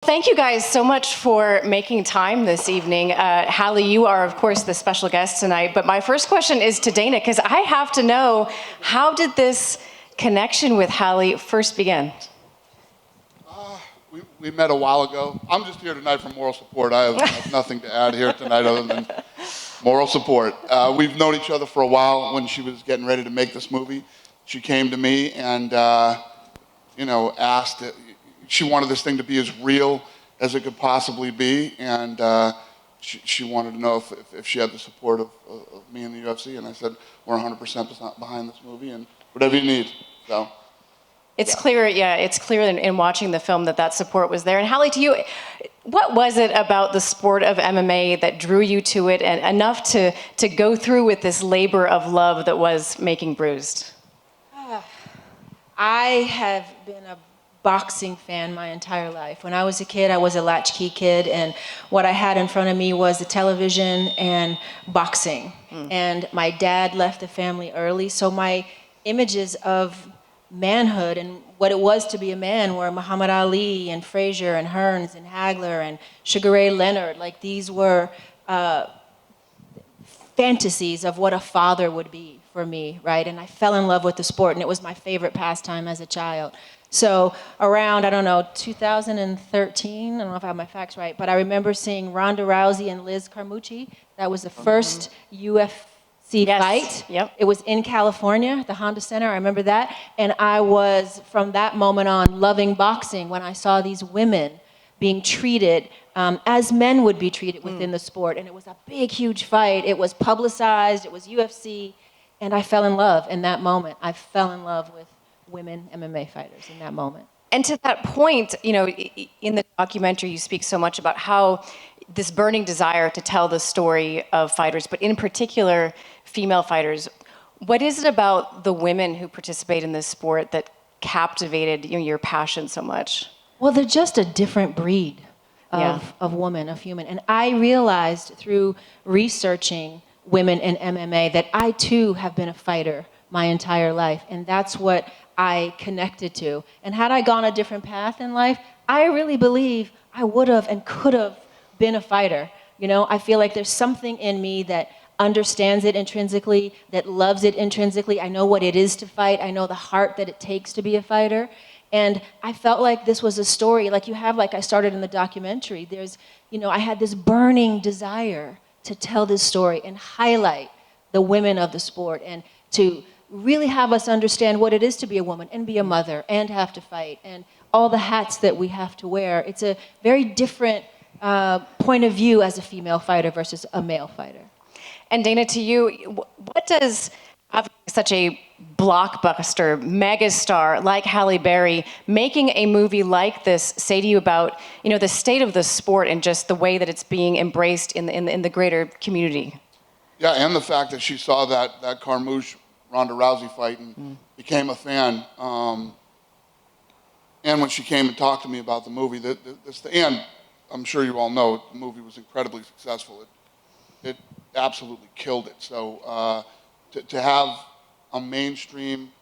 Thank you guys so much for making time this evening. Halle, you are, of course, the special guest tonight, but my first question is to Dana, because I have to know, how did this connection with Halle first begin? We met a while ago. I'm just here tonight for moral support. I have nothing to add here tonight other than moral support. We've known each other for a while. When she was getting ready to make this movie, she came to me and asked. She wanted this thing to be as real as it could possibly be, and she wanted to know if she had the support of me in the UFC, and I said, we're 100% behind this movie, and whatever you need. So. It's clear, it's clear in watching the film that support was there. And Halle, to you, what was it about the sport of MMA that drew you to it and enough to go through with this labor of love that was making Bruised? I have been a boxing fan my entire life. When I was a kid, I was a latchkey kid, and what I had in front of me was the television and boxing. And my dad left the family early, so my images of manhood and what it was to be a man were Muhammad Ali and Frazier and Hearns and Hagler and Sugar Ray Leonard. Like, these were fantasies of what a father would be for me, right? And I fell in love with the sport, and it was my favorite pastime as a child. So around, 2013, I don't know if I have my facts right, but I remember seeing Ronda Rousey and Liz Carmucci. That was the first UFC fight. Yep. It was in California, the Honda Center, I remember that. And I was, from that moment on, loving boxing when I saw these women being treated as men would be treated within the sport. And it was a big, huge fight. It was publicized, it was UFC, and I fell in love in that moment. I fell in love with women MMA fighters in that moment. And to that point, in the documentary, you speak so much about how this burning desire to tell the story of fighters, but in particular, female fighters. What is it about the women who participate in this sport that captivated your passion so much? Well, they're just a different breed of woman, of human. And I realized through researching women in MMA that I too have been a fighter my entire life. And that's what I connected to. And had I gone a different path in life, I really believe I would have and could have been a fighter. I feel like there's something in me that understands it intrinsically, that loves it intrinsically. I know what it is to fight. I know the heart that it takes to be a fighter. And I felt like this was a story, like I started in the documentary. I had this burning desire to tell this story and highlight the women of the sport and to really have us understand what it is to be a woman and be a mother and have to fight and all the hats that we have to wear. It's a very different point of view as a female fighter versus a male fighter. And Dana, to you, what does such a blockbuster megastar like Halle Berry making a movie like this say to you about the state of the sport and just the way that it's being embraced in the greater community? Yeah, and the fact that she saw that Carmouche Ronda Rousey fight and became a fan. And when she came and talked to me about the movie, and I'm sure you all know the movie was incredibly successful. It absolutely killed it. So to have a mainstream,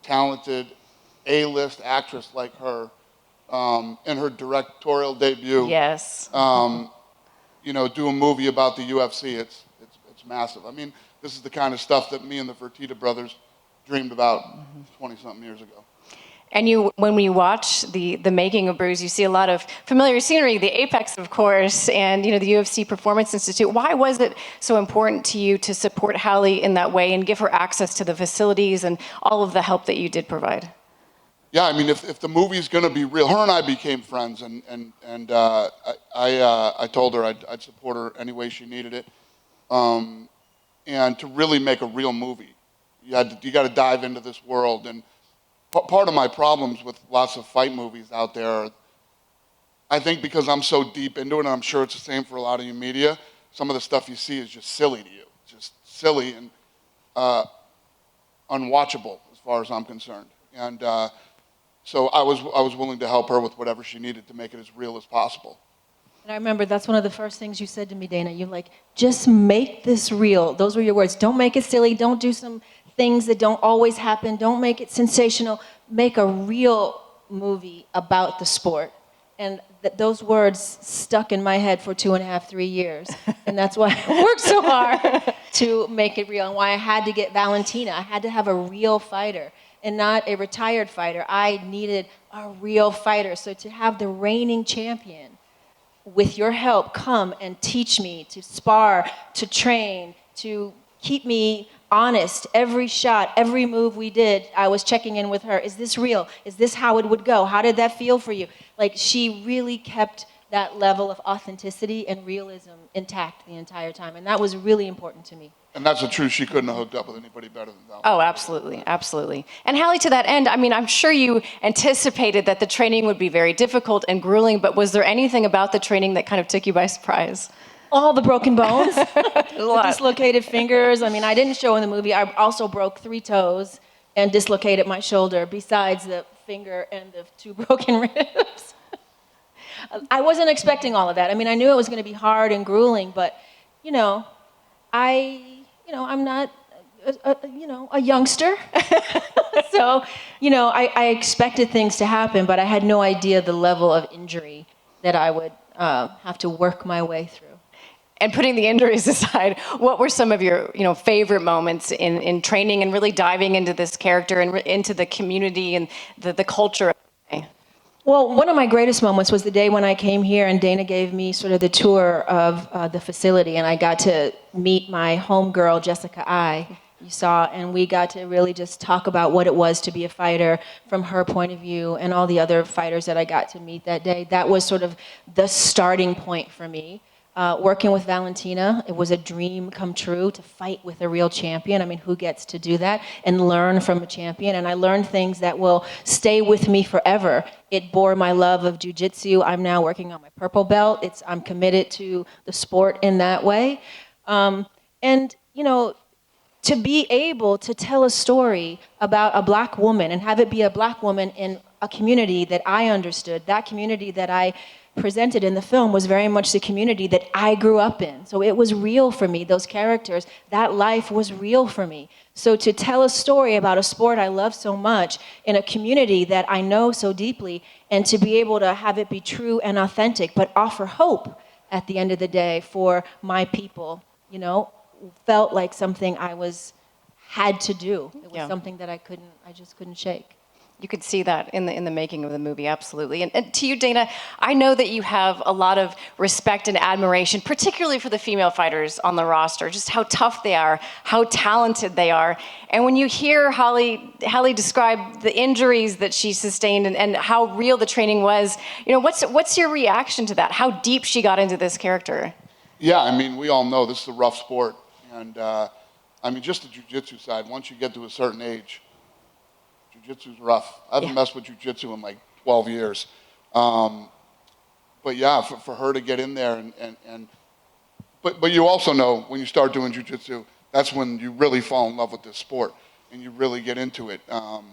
talented, A-list actress like her in her directorial debut, yes, do a movie about the UFC, it's massive. I mean, this is the kind of stuff that me and the Fertitta brothers dreamed about 20-something years ago. And when we watch the making of Bruised, you see a lot of familiar scenery, the Apex, of course, and the UFC Performance Institute. Why was it so important to you to support Halle in that way and give her access to the facilities and all of the help that you did provide? Yeah, I mean, if the movie's going to be real, her and I became friends, and I told her I'd support her any way she needed it, and to really make a real movie, you got to dive into this world. And part of my problems with lots of fight movies out there are, I think because I'm so deep into it, and I'm sure it's the same for a lot of you media, some of the stuff you see is just silly to you, just silly and unwatchable as far as I'm concerned. And so I was willing to help her with whatever she needed to make it as real as possible. And I remember that's one of the first things you said to me, Dana. You're like, just make this real. Those were your words. Don't make it silly. Don't do some things that don't always happen. Don't make it sensational. Make a real movie about the sport. And those words stuck in my head for 2.5, 3 years. And that's why I worked so hard to make it real, and why I had to get Valentina. I had to have a real fighter and not a retired fighter. I needed a real fighter. So to have the reigning champion, with your help, come and teach me to spar, to train, to keep me honest. Every shot, every move we did, I was checking in with her. Is this real? Is this how it would go? How did that feel for you? Like, she really kept that level of authenticity and realism intact the entire time. And that was really important to me. And that's the truth. She couldn't have hooked up with anybody better than Val. Oh, absolutely, absolutely. And Halle, to that end, I mean, I'm sure you anticipated that the training would be very difficult and grueling, but was there anything about the training that kind of took you by surprise? All the broken bones, the dislocated fingers. I mean, I didn't show in the movie. I also broke 3 toes and dislocated my shoulder, besides the finger and the 2 broken ribs. I wasn't expecting all of that. I mean, I knew it was going to be hard and grueling, but, I'm not, a youngster. So, I expected things to happen, but I had no idea the level of injury that I would have to work my way through. And putting the injuries aside, what were some of your, favorite moments in training and really diving into this character and into the community and the culture? Well, one of my greatest moments was the day when I came here and Dana gave me sort of the tour of the facility, and I got to meet my homegirl, Jessica you saw, and we got to really just talk about what it was to be a fighter from her point of view, and all the other fighters that I got to meet that day. That was sort of the starting point for me. Working with Valentina, it was a dream come true to fight with a real champion. I mean, who gets to do that and learn from a champion? And I learned things that will stay with me forever. It bore my love of jiu-jitsu. I'm now working on my purple belt. I'm committed to the sport in that way. To be able to tell a story about a black woman and have it be a black woman in a community that I understood, that community that I presented in the film was very much the community that I grew up in. So it was real for me, those characters, that life was real for me. So to tell a story about a sport I love so much in a community that I know so deeply, and to be able to have it be true and authentic, but offer hope at the end of the day for my people, felt like something I had to do. It was something that I just couldn't shake. You could see that in the making of the movie, absolutely. And to you, Dana, I know that you have a lot of respect and admiration, particularly for the female fighters on the roster, just how tough they are, how talented they are. And when you hear Halle describe the injuries that she sustained and how real the training was, what's your reaction to that? How deep she got into this character? Yeah, I mean, we all know this is a rough sport. And just the jiu-jitsu side, once you get to a certain age, jiu-jitsu's rough. I haven't messed with jiu-jitsu in like 12 years. But yeah, for her to get in there but you also know when you start doing jiu-jitsu, that's when you really fall in love with this sport and you really get into it. You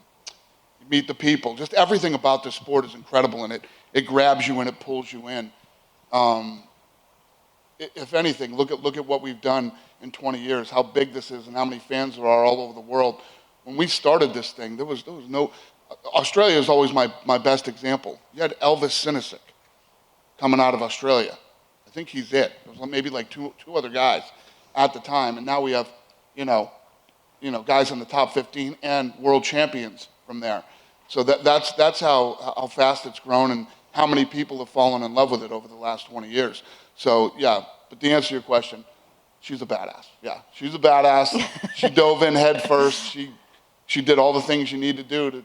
meet the people. Just everything about this sport is incredible, and it grabs you and it pulls you in. If anything, look at what we've done in 20 years, how big this is and how many fans there are all over the world. When we started this thing, there was no... Australia is always my best example. You had Elvis Sinisic coming out of Australia. I think he's it. There was maybe like two other guys at the time, and now we have, guys in the top 15 and world champions from there. So that's how fast it's grown and how many people have fallen in love with it over the last 20 years. So yeah, but to answer your question, she's a badass. Yeah, she's a badass. She dove in head first. She did all the things you need to do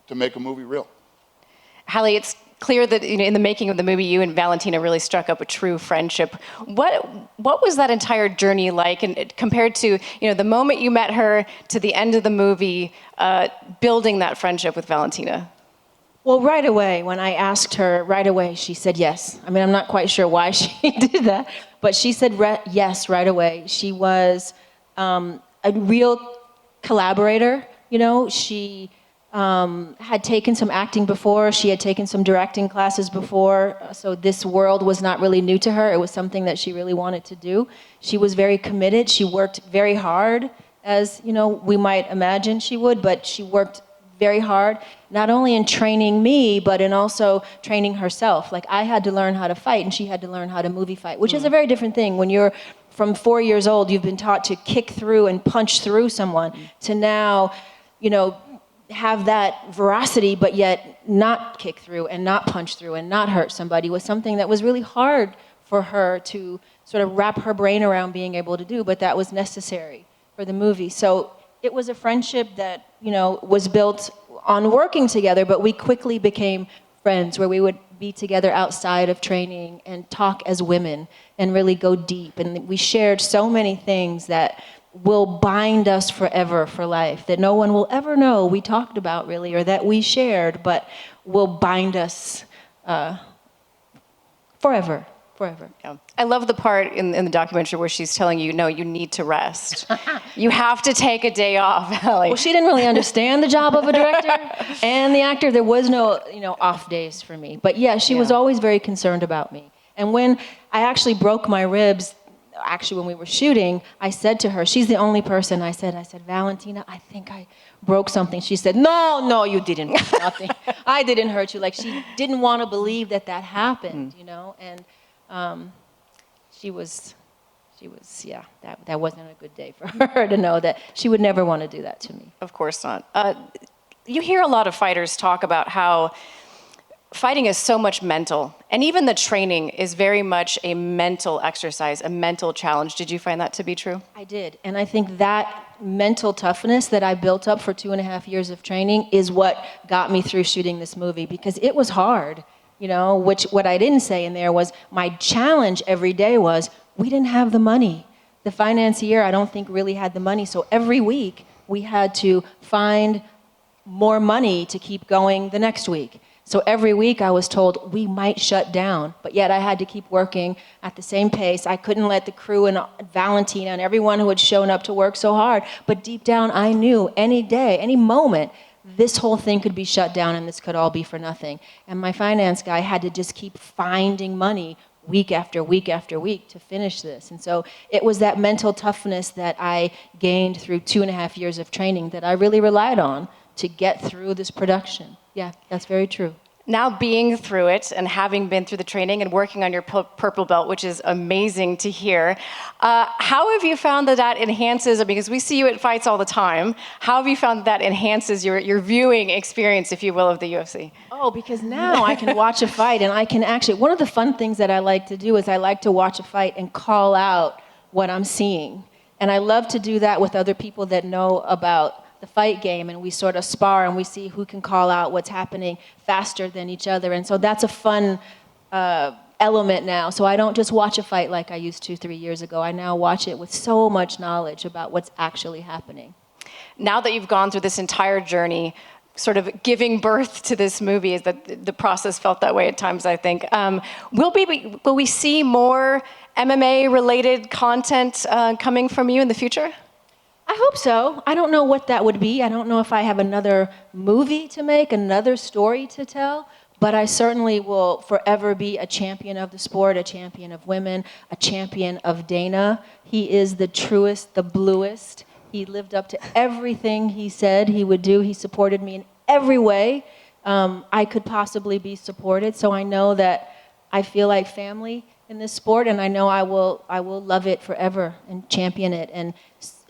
to make a movie real. Halle, it's clear that in the making of the movie, you and Valentina really struck up a true friendship. What was that entire journey like, and compared to the moment you met her to the end of the movie, building that friendship with Valentina? Well, right away, when I asked her, right away, she said yes. I mean, I'm not quite sure why she did that, but she said yes right away. She was a real collaborator. She had taken some acting before. She had taken some directing classes before. So this world was not really new to her. It was something that she really wanted to do. She was very committed. She worked very hard, as we might imagine she would, but she worked very hard, not only in training me, but in also training herself. Like, I had to learn how to fight, and she had to learn how to movie fight, which is a very different thing. When you're from 4 years old, you've been taught to kick through and punch through someone, to now, you know, have that veracity, but yet not kick through and not punch through and not hurt somebody was something that was really hard for her to sort of wrap her brain around being able to do, but that was necessary for the movie. So it was a friendship that, you know, was built on working together, but we quickly became friends, where we would be together outside of training and talk as women and really go deep. And we shared so many things that will bind us forever for life, that no one will ever know we talked about really, or that we shared, but will bind us forever. Yeah. I love the part in the documentary where she's telling you, no, you need to rest. You have to take a day off, Halle. Well, she didn't really understand the job of a director and the actor. There was no, you know, off days for me. But yeah, she was always very concerned about me. And when I actually broke my ribs, actually when we were shooting, I said to her, she's the only person I said, Valentina, I think I broke something. She said, no, you didn't break nothing. I didn't hurt you. Like, she didn't want to believe that happened, you know? And she was, yeah, that wasn't a good day for her to know that she would never want to do that to me. Of course not. You hear a lot of fighters talk about how fighting is so much mental, and even the training is very much a mental exercise, a mental challenge. Did you find that to be true? I did, and I think that mental toughness that I built up for 2.5 years of training is what got me through shooting this movie, because it was hard. You know, what I didn't say in there was my challenge every day was we didn't have the money. The financier, I don't think, really had the money. So every week we had to find more money to keep going the next week. So every week I was told we might shut down, but yet I had to keep working at the same pace. I couldn't let the crew and Valentina and everyone who had shown up to work so hard. But deep down I knew any day, any moment, this whole thing could be shut down and this could all be for nothing. And my finance guy had to just keep finding money week after week after week to finish this. And so it was that mental toughness that I gained through 2.5 years of training that I really relied on to get through this production. Yeah, that's very true. Now being through it and having been through the training and working on your purple belt, which is amazing to hear, how have you found that enhances, because we see you at fights all the time, how have you found that enhances your viewing experience, if you will, of the UFC? Oh, because now I can watch a fight and I can actually, one of the fun things that I like to do is I like to watch a fight and call out what I'm seeing. And I love to do that with other people that know about the fight game, and we sort of spar and we see who can call out what's happening faster than each other. And so that's a fun element now. So I don't just watch a fight like I used to 3 years ago. I now watch it with so much knowledge about what's actually happening. Now that you've gone through this entire journey, sort of giving birth to this movie, is that the process felt that way at times, I think. Will we see more MMA-related content coming from you in the future? I hope so. I don't know what that would be. I don't know if I have another movie to make, another story to tell, but I certainly will forever be a champion of the sport, a champion of women, a champion of Dana. He is the truest, the bluest. He lived up to everything he said he would do. He supported me in every way I could possibly be supported. So I know that I feel like family in this sport, and I know I will love it forever and champion it and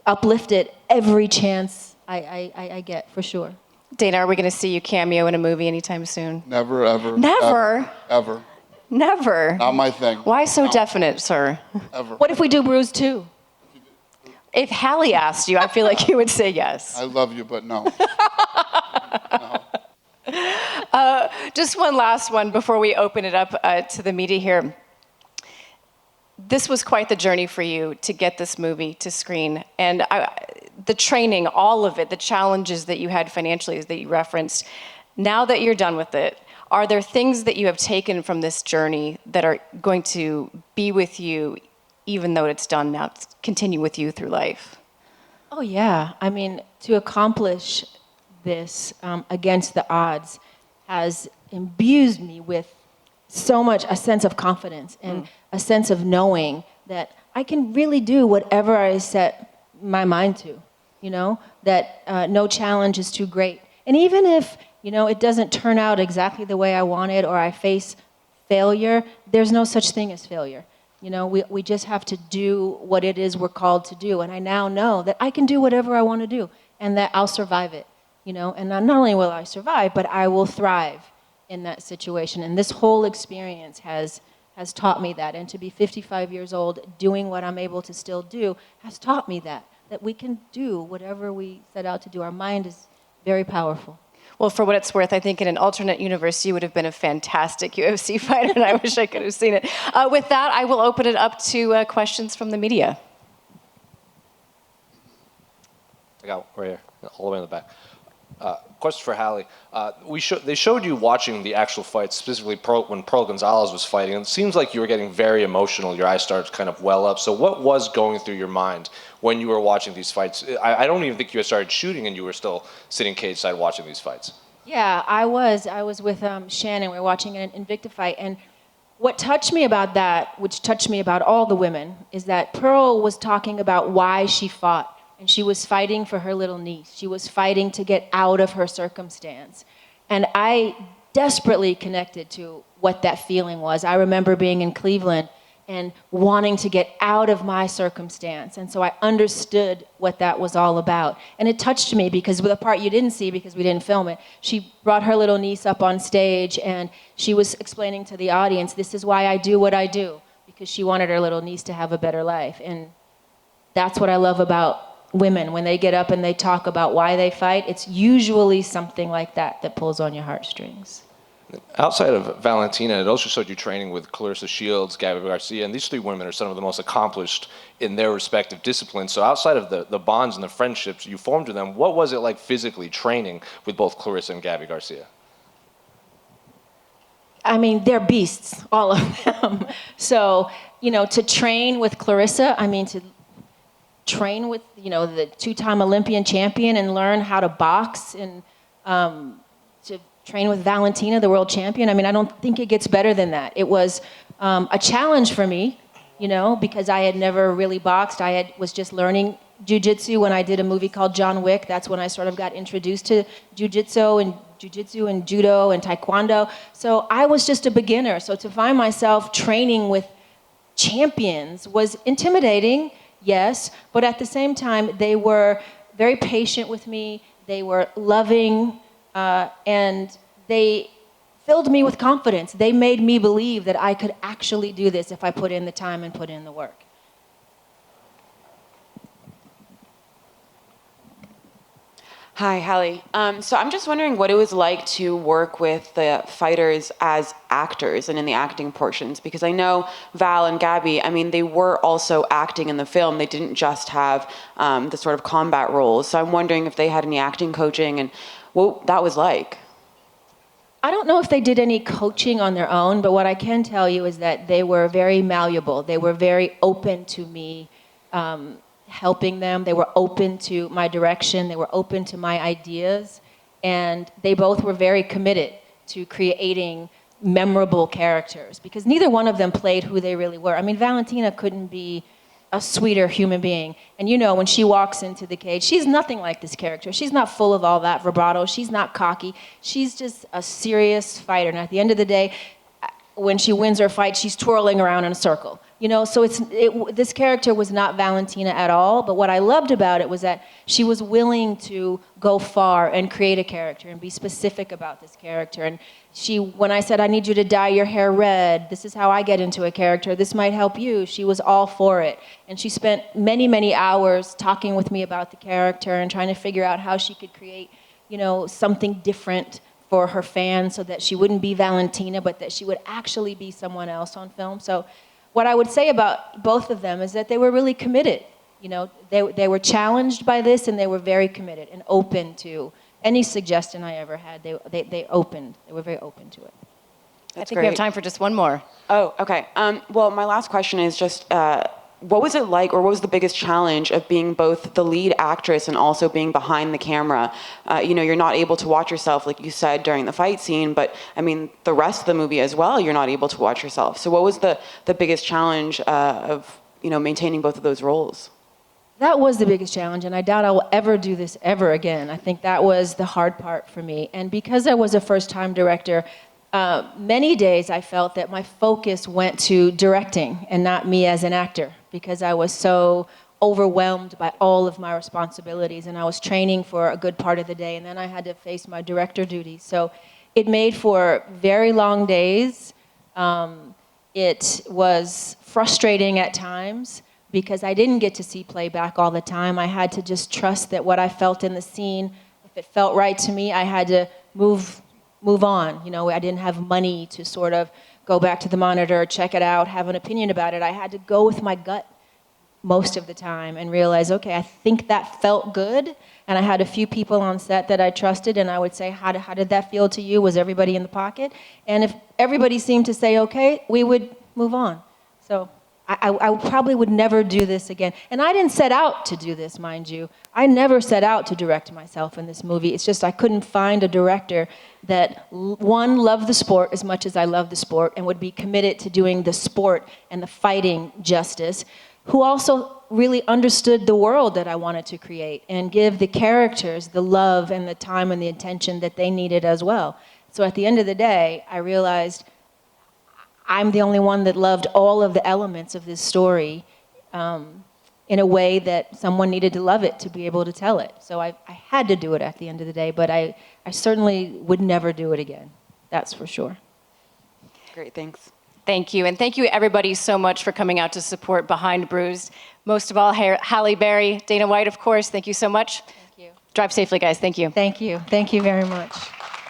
uplift it every chance I get, for sure. Dana, are we going to see you cameo in a movie anytime soon? Never, ever. Never? Ever. Never? Not my thing. Why so definite, sir? Ever. What if we do Bruised 2? If Halle asked you, I feel like you would say yes. I love you, but no. No. Just one last one before we open it up to the media here. This was quite the journey for you to get this movie to screen. And the training, all of it, the challenges that you had financially that you referenced. Now that you're done with it, are there things that you have taken from this journey that are going to be with you, even though it's done now, continue with you through life? Oh, yeah. I mean, to accomplish this against the odds has imbued me with so much a sense of confidence and a sense of knowing that I can really do whatever I set my mind to, you know, that no challenge is too great. And even if, it doesn't turn out exactly the way I wanted or I face failure, there's no such thing as failure. We just have to do what it is we're called to do. And I now know that I can do whatever I want to do and that I'll survive it. And not only will I survive, but I will thrive in that situation. And this whole experience has taught me that. And to be 55 years old, doing what I'm able to still do, has taught me that we can do whatever we set out to do. Our mind is very powerful. Well, for what it's worth, I think in an alternate universe, you would have been a fantastic UFC fighter, and I wish I could have seen it. With that, I will open it up to questions from the media. I got one right here, all the way in the back. Question for Halle. They showed you watching the actual fight, specifically when Pearl Gonzalez was fighting, and it seems like you were getting very emotional. Your eyes started to kind of well up. So what was going through your mind when you were watching these fights? I don't even think you had started shooting and you were still sitting cage side watching these fights. Yeah, I was with Shannon. We were watching an Invicta fight, and what touched me about that, which touched me about all the women, is that Pearl was talking about why she fought. And she was fighting for her little niece. She was fighting to get out of her circumstance. And I desperately connected to what that feeling was. I remember being in Cleveland and wanting to get out of my circumstance. And so I understood what that was all about. And it touched me because the part you didn't see because we didn't film it, she brought her little niece up on stage and she was explaining to the audience, this is why I do what I do, because she wanted her little niece to have a better life. And that's what I love about women. When they get up and they talk about why they fight, it's usually something like that pulls on your heartstrings. Outside of Valentina, it also showed you training with Clarissa Shields, Gabby Garcia, and these three women are some of the most accomplished in their respective disciplines. So outside of the bonds and the friendships you formed with them, what was it like physically training with both Clarissa and Gabby Garcia? I mean, they're beasts, all of them. So, to train with Clarissa, to train with, the two-time Olympian champion and learn how to box and to train with Valentina, the world champion. I don't think it gets better than that. It was a challenge for me, because I had never really boxed. Was just learning jiu-jitsu when I did a movie called John Wick. That's when I sort of got introduced to jiu-jitsu and judo and taekwondo. So I was just a beginner. So to find myself training with champions was intimidating. Yes, but at the same time, they were very patient with me. They were loving, and they filled me with confidence. They made me believe that I could actually do this if I put in the time and put in the work. Hi, Halle. So I'm just wondering what it was like to work with the fighters as actors and in the acting portions, because I know Val and Gabby, they were also acting in the film. They didn't just have the sort of combat roles. So I'm wondering if they had any acting coaching and what that was like. I don't know if they did any coaching on their own, but what I can tell you is that they were very malleable. They were very open to me helping them. They were open to my direction. They were open to my ideas. And they both were very committed to creating memorable characters because neither one of them played who they really were. Valentina couldn't be a sweeter human being. And when she walks into the cage, she's nothing like this character. She's not full of all that vibrato. She's not cocky. She's just a serious fighter. And at the end of the day, when she wins her fight, she's twirling around in a circle. So this character was not Valentina at all, but what I loved about it was that she was willing to go far and create a character and be specific about this character. And when I said, I need you to dye your hair red, this is how I get into a character, this might help you, she was all for it. And she spent many, many hours talking with me about the character and trying to figure out how she could create, something different for her fans so that she wouldn't be Valentina, but that she would actually be someone else on film. So what I would say about both of them is that they were really committed. They were challenged by this and they were very committed and open to any suggestion I ever had. They were very open to it. I think we have time for just one more. Oh, okay. Well, my last question is just, what was it like, or what was the biggest challenge of being both the lead actress and also being behind the camera? You're not able to watch yourself, like you said, during the fight scene, but the rest of the movie as well, you're not able to watch yourself. So what was the biggest challenge of, maintaining both of those roles? That was the biggest challenge, and I doubt I will ever do this ever again. I think that was the hard part for me. And because I was a first-time director, many days I felt that my focus went to directing and not me as an actor, because I was so overwhelmed by all of my responsibilities, and I was training for a good part of the day, and then I had to face my director duties. So it made for very long days. It was frustrating at times, because I didn't get to see playback all the time. I had to just trust that what I felt in the scene, if it felt right to me, I had to move on. You know, I didn't have money to sort of go back to the monitor, check it out, have an opinion about it. I had to go with my gut most of the time and realize, okay, I think that felt good. And I had a few people on set that I trusted, and I would say, how did that feel to you? Was everybody in the pocket? And if everybody seemed to say, okay, we would move on. So I probably would never do this again. And I didn't set out to do this, mind you. I never set out to direct myself in this movie. It's just I couldn't find a director that, one, loved the sport as much as I love the sport and would be committed to doing the sport and the fighting justice, who also really understood the world that I wanted to create and give the characters the love and the time and the attention that they needed as well. So at the end of the day, I realized I'm the only one that loved all of the elements of this story in a way that someone needed to love it to be able to tell it. So I had to do it at the end of the day, but I certainly would never do it again. That's for sure. Great, thanks. Thank you. And thank you, everybody, so much for coming out to support Behind Bruised. Most of all, Halle Berry, Dana White, of course. Thank you so much. Thank you. Drive safely, guys. Thank you. Thank you. Thank you very much.